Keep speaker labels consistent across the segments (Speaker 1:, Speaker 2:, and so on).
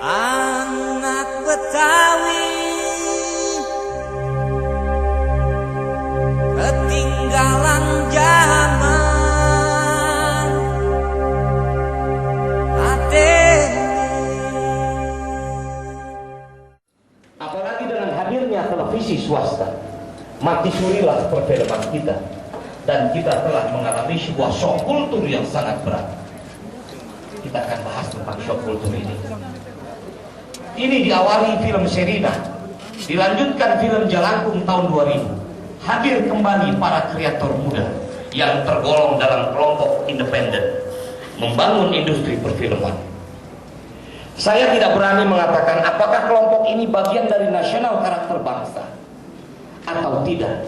Speaker 1: Anak Betawi ketinggalan zaman,
Speaker 2: apalagi dengan hadirnya televisi swasta, mati surilah perfilman kita, dan kita telah mengalami sebuah shock kultur yang sangat berat. Kita akan bahas tentang shock kultur ini. Ini diawali film Sherina, dilanjutkan film Jalangkung tahun 2000. Hadir kembali para kreator muda yang tergolong dalam kelompok independen membangun industri perfilman. Saya tidak berani mengatakan apakah kelompok ini bagian dari nasional karakter bangsa atau tidak.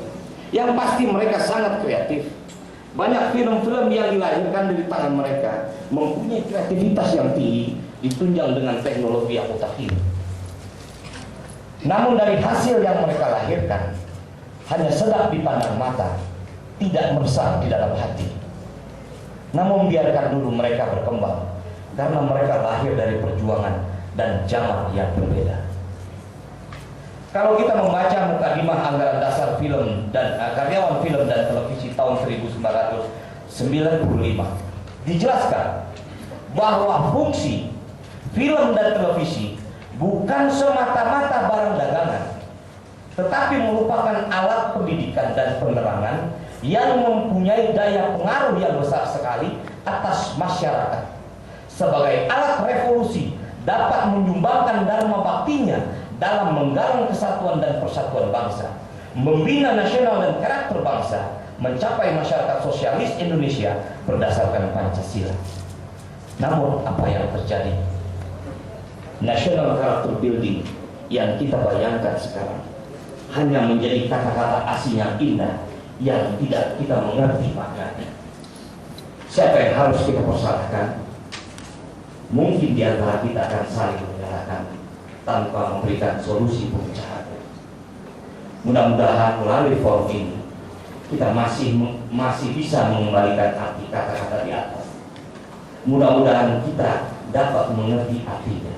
Speaker 2: Yang pasti mereka sangat kreatif. Banyak film-film yang dilahirkan dari tangan mereka mempunyai kreativitas yang tinggi, ditunjang dengan teknologi yang mutakhir. Namun dari hasil yang mereka lahirkan hanya sedap dipandang mata, tidak meresap di dalam hati. Namun biarkan dulu mereka berkembang, karena mereka lahir dari perjuangan dan zaman yang berbeda. Kalau kita membaca mukadimah anggaran dasar film dan karyawan film dan televisi tahun 1995, dijelaskan bahwa fungsi film dan televisi bukan semata-mata barang dagangan, tetapi merupakan alat pendidikan dan penerangan yang mempunyai daya pengaruh yang besar sekali atas masyarakat. Sebagai alat revolusi dapat menyumbangkan dharma baktinya dalam menggalang kesatuan dan persatuan bangsa, membina nasional dan karakter bangsa, mencapai masyarakat sosialis Indonesia berdasarkan Pancasila. Namun apa yang terjadi? National character building yang kita bayangkan sekarang hanya menjadi kata-kata asing yang indah yang tidak kita mengerti maknanya. Siapa yang harus kita persalahkan? Mungkin di antara kita akan saling menyalahkan tanpa memberikan solusi pemecahan. Mudah-mudahan melalui forum ini kita masih bisa mengembalikan arti kata-kata di atas. Mudah-mudahan kita dapat mengerti artinya.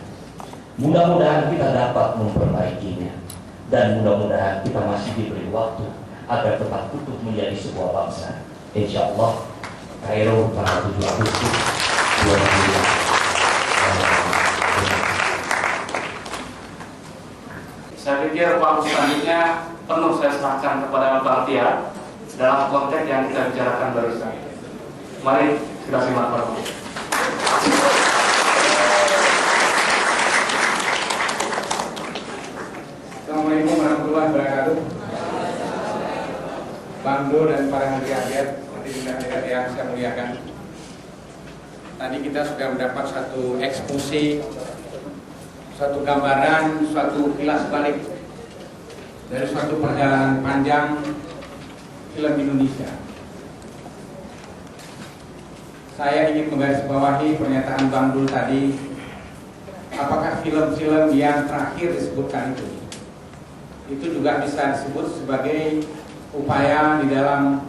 Speaker 2: Mudah-mudahan kita dapat memperbaikinya. Dan mudah-mudahan kita masih diberi waktu agar tetap utuh menjadi sebuah bangsa. Insya Allah, Kairo tanggal 7 Agustus 2020.
Speaker 3: Saya pikir waktu selanjutnya penuh saya serahkan kepada Bang Tia dalam konteks yang kita bicarakan barusan. Mari kita simak bersama.
Speaker 4: Assalamualaikum warahmatullahi wabarakatuh. Bang Do dan para hadirin yang saya muliakan. Tadi kita sudah mendapat satu eksposé, suatu gambaran, suatu kilas balik dari suatu perjalanan panjang film Indonesia. Saya ingin menggarisbawahi pernyataan Bang Dul tadi. Apakah film-film yang terakhir disebutkan itu juga bisa disebut sebagai upaya di dalam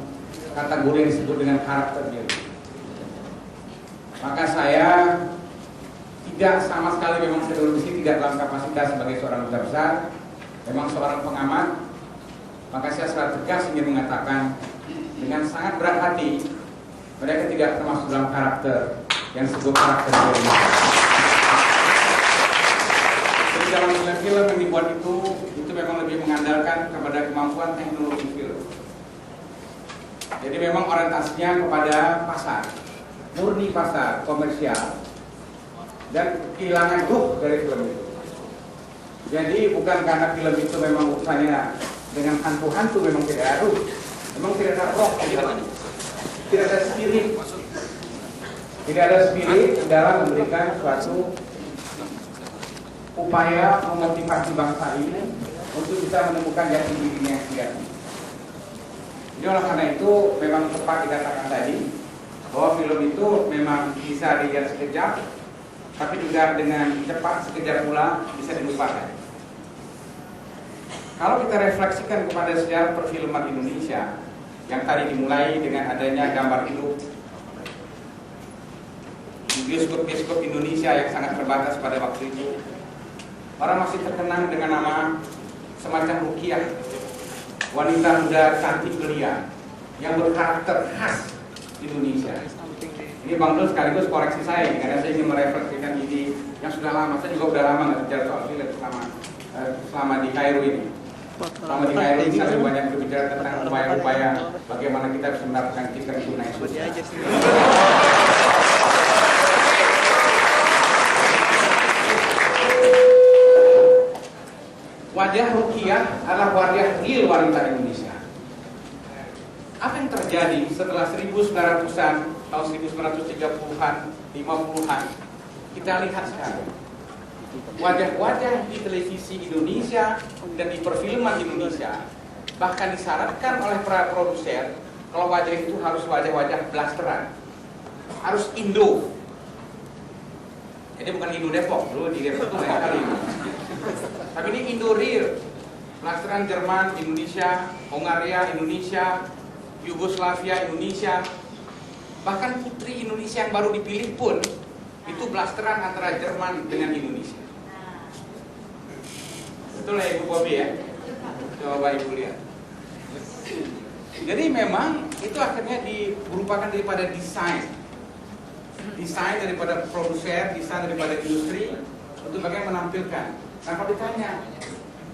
Speaker 4: kategori yang disebut dengan karakter building? Maka saya tidak sama sekali, memang akademisi tidak dalam kapasitas sebagai seorang duta besar, memang seorang pengamat. Maka saya secara tegas ingin mengatakan dengan sangat berat hati, mereka tidak termasuk dalam karakter yang disebut karakter Indonesia. Jadi dalam film yang dibuat itu memang lebih mengandalkan kepada kemampuan teknologi film. Jadi memang orientasinya kepada pasar, murni pasar komersial, dan kehilangan ruh dari film itu. Jadi bukan karena film itu memang urusannya dengan hantu-hantu, memang tidak ada ruh, memang tidak ada roh, tidak ada spirit, dalam memberikan suatu upaya memotivasi bangsa ini untuk bisa menemukan jati dirinya yang sejati. Jadi oleh karena itu memang tepat dikatakan tadi bahwa film itu memang bisa dilihat sekejap, tapi juga dengan cepat sekejap pula bisa dilupakan. Kalau kita refleksikan kepada sejarah perfilman Indonesia yang tadi dimulai dengan adanya gambar hidup bioskop-bioskop Indonesia yang sangat terbatas pada waktu itu, orang masih terkenang dengan nama semacam Rukiah, wanita muda cantik belia yang berkarakter khas Indonesia. Ini Bang Dul sekaligus koreksi saya ini, karena saya ingin merefleksikan ide yang sudah lama. Saya juga sudah lama nggak bicara soal film selama di Kairo ini. Selama di Kairo ini saya banyak berbicara tentang upaya-upaya bagaimana kita bisa mendapatkan kita tunai sosial. Wajah Rukiah adalah wajah real wanita Indonesia. Apa yang terjadi setelah 1900-an, tahun 1930-an, 50-an? Kita lihat sekarang. Wajah-wajah di televisi Indonesia dan di perfilman Indonesia bahkan disyaratkan oleh para produser kalau wajah itu harus wajah-wajah blasteran, harus Indo. Jadi bukan Indo Depok, dulu di Depok itu lain kali. Tapi ini Indo real, blasteran Jerman, Indonesia, Hongaria, Indonesia, Yugoslavia, Indonesia, bahkan putri Indonesia yang baru dipilih pun itu blasteran antara Jerman dengan Indonesia. Betul ya Ibu Bobi ya? Coba Ibu lihat. Jadi memang itu akhirnya merupakan daripada desain daripada produser, desain daripada industri untuk bagaimana menampilkan. Nah kalau ditanya,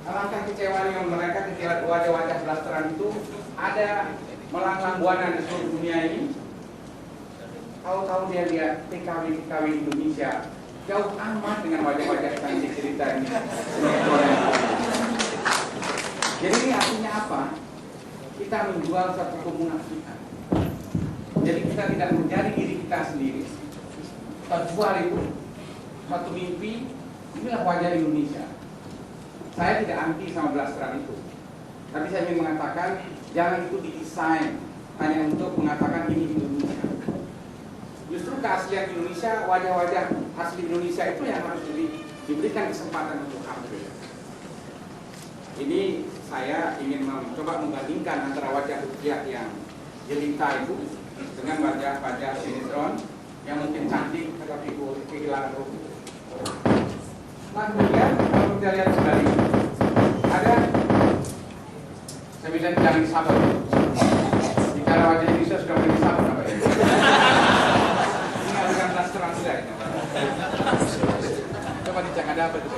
Speaker 4: alangkah kecewaan mereka ketika wajah-wajah blasteran itu ada melanglang buana di seluruh dunia ini. Tahu-tahu dia lihat TKW Indonesia jauh amat dengan wajah-wajah cantik cerita ini. Jadi ini artinya apa? Kita menjual satu kemunafikan. Jadi kita tidak menjadi diri kita sendiri. Kita jual itu satu mimpi. Inilah wajah Indonesia. Saya tidak anti sama blasteran itu, tapi saya ingin mengatakan jangan itu didesain hanya untuk mengatakan ini Indonesia. Justru keaslian Indonesia, wajah-wajah asli Indonesia itu yang harus diberikan kesempatan untuk tampil. Ini saya ingin mencoba membandingkan antara wajah Rukiah yang jelita itu dengan wajah-wajah sinetron yang mungkin cantik tetapi kehilangan ruh. Nah kemudian kalau kita lihat kembali ada 9 jaring sabar. Bicara wajah Indonesia sudah menjadi sabar apa ya? Ini bukan blasteran sudah. Coba dicek ada apa itu?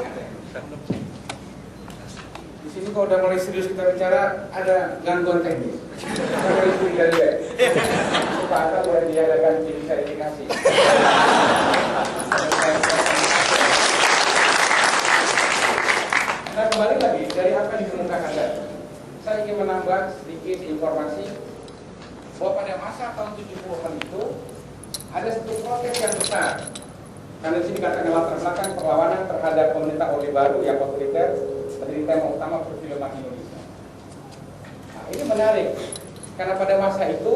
Speaker 4: Di sini kalau udah mulai serius kita bicara ada gangguan teknis. Kita harus tinggal dia. Supaya boleh diadakan verifikasi. Nah kembali lagi dari apa yang dikemukakan tadi, saya ingin menambah sedikit informasi bahwa pada masa tahun 70-an itu ada satu protes yang besar. Karena di sini dikatakan latar belakang perlawanan terhadap pemerintah Orde Baru yang otoriter menjadi tema utama perfilman Indonesia. Nah ini menarik karena pada masa itu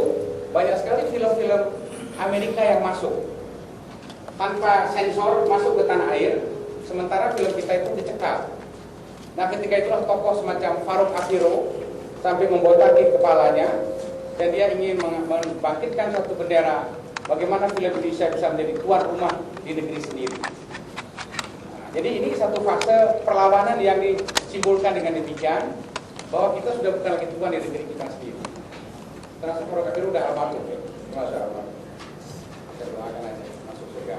Speaker 4: banyak sekali film-film Amerika yang masuk tanpa sensor masuk ke tanah air, sementara film kita itu dicekal. Nah ketika itulah tokoh semacam Farouk Afiro sampai membotaki kepalanya dan dia ingin membangkitkan satu bendera bagaimana film Indonesia bisa menjadi tuan rumah di negeri sendiri. Nah, jadi ini satu fase perlawanan yang disimbolkan dengan demikian bahwa kita sudah bukan lagi tuan di negeri kita sendiri. Terasa Farouk Afiro udah almarhum ya, Masya Allah. Saya doakan aja masuk surga.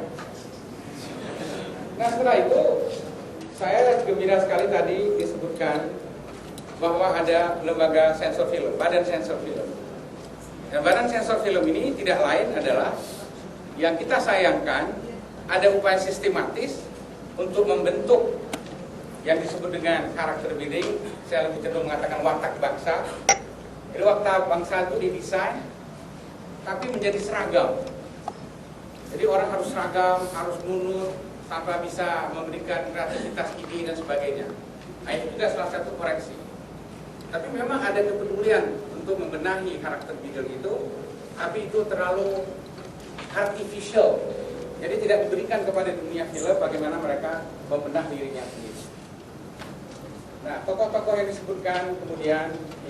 Speaker 4: Nah setelah itu saya gembira sekali tadi disebutkan bahwa ada lembaga sensor film, badan sensor film. Dan badan sensor film ini tidak lain adalah yang kita sayangkan ada upaya sistematis untuk membentuk yang disebut dengan karakter building. Saya lebih cenderung mengatakan watak bangsa. Jadi watak bangsa itu didesain tapi menjadi seragam. Jadi orang harus seragam, harus nunut, tanpa bisa memberikan kreativitas ide dan sebagainya. Nah itu juga salah satu koreksi. Tapi memang ada kepedulian untuk membenahi karakter bidang itu, tapi itu terlalu artificial. Jadi tidak diberikan kepada dunia film bagaimana mereka membenah dirinya sendiri. Nah tokoh-tokoh yang disebutkan kemudian yang